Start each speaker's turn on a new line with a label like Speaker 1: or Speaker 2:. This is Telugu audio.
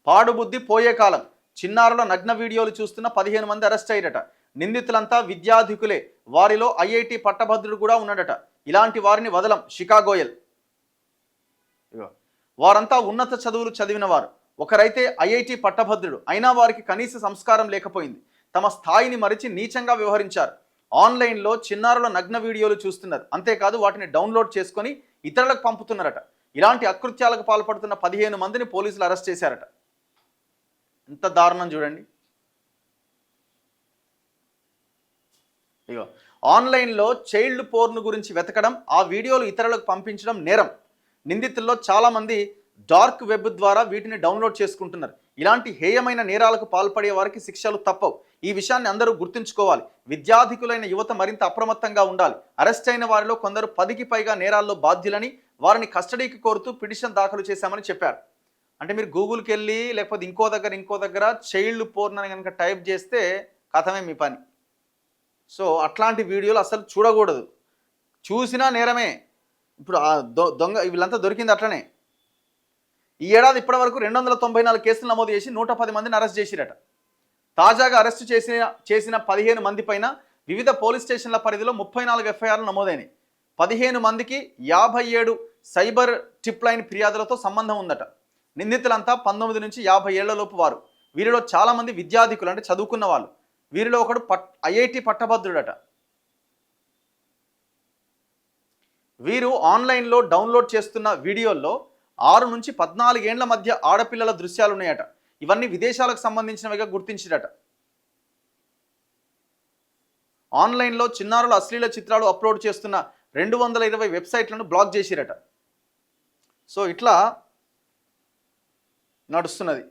Speaker 1: పాడుబుద్ధి పోయే కాలం. చిన్నారుల నగ్న వీడియోలు చూస్తున్న 15 మంది అరెస్ట్ అయ్యారట. నిందితులంతా విద్యాధికులే. వారిలో ఐఐటి పట్టభద్రుడు కూడా ఉన్నాడట. ఇలాంటి వారిని వదలం షికాగోయల్. వారంతా ఉన్నత చదువులు చదివిన వారు. ఒకరైతే ఐఐటి పట్టభద్రుడు అయినా వారికి కనీస సంస్కారం లేకపోయింది. తమ స్థాయిని మరిచి నీచంగా వ్యవహరించారు. ఆన్లైన్లో చిన్నారుల నగ్న వీడియోలు చూస్తున్నారు. అంతేకాదు వాటిని డౌన్లోడ్ చేసుకొని ఇతరులకు పంపుతున్నారట. ఇలాంటి అకృత్యాలకు పాల్పడుతున్న 15 మందిని పోలీసులు అరెస్ట్ చేశారట. ఎంత దారుణం చూడండి. ఇగో ఆన్లైన్లో చైల్డ్ పోర్న్ గురించి వెతకడం, ఆ వీడియోలు ఇతరులకు పంపించడం నేరం. నిందితుల్లో చాలామంది డార్క్ వెబ్ ద్వారా వీటిని డౌన్లోడ్ చేసుకుంటున్నారు. ఇలాంటి హేయమైన నేరాలకు పాల్పడే వారికి శిక్షలు తప్పవు. ఈ విషయాన్ని అందరూ గుర్తుంచుకోవాలి. విద్యాధికులైన యువత మరింత అప్రమత్తంగా ఉండాలి. అరెస్ట్ అయిన వారిలో కొందరు 10కి పైగా నేరాల్లో బాధ్యులని, వారిని కస్టడీకి కోరుతూ పిటిషన్ దాఖలు చేశామని చెప్పారు. అంటే మీరు గూగుల్కి వెళ్ళి లేకపోతే ఇంకో దగ్గర చైల్డ్ పోర్న్ అని కనుక టైప్ చేస్తే కథమే మీ పని. సో అట్లాంటి వీడియోలు అసలు చూడకూడదు. చూసినా నేరమే. ఇప్పుడు దొంగ వీళ్ళంతా దొరికింది అట్లనే. ఈ ఏడాది ఇప్పటి వరకు 294 కేసులు నమోదు చేసి 110 మందిని అరెస్ట్ చేసిరట. తాజాగా అరెస్టు చేసిన 15 మంది పైన వివిధ పోలీస్ స్టేషన్ల పరిధిలో 34 ఎఫ్ఐఆర్లు నమోదైనాయి. 15 మందికి 57 సైబర్ టిప్ లైన్ ఫిర్యాదులతో సంబంధం ఉందట. నిందితులంతా 19 నుంచి 50 ఏళ్లలోపు వారు. వీరిలో చాలామంది విద్యాధికులు, అంటే చదువుకున్న వాళ్ళు. వీరిలో ఒకడు ఐఐటి పట్టభద్రుడట. వీరు ఆన్లైన్లో డౌన్లోడ్ చేస్తున్న వీడియోల్లో 6 నుంచి 14 ఏండ్ల మధ్య ఆడపిల్లల దృశ్యాలు ఉన్నాయట. ఇవన్నీ విదేశాలకు సంబంధించినవిగా గుర్తించిరట. ఆన్లైన్లో చిన్నారుల అశ్లీల చిత్రాలు అప్లోడ్ చేస్తున్న 220 వెబ్సైట్లను బ్లాక్ చేసిరట. సో ఇట్లా నడుస్తున్నది.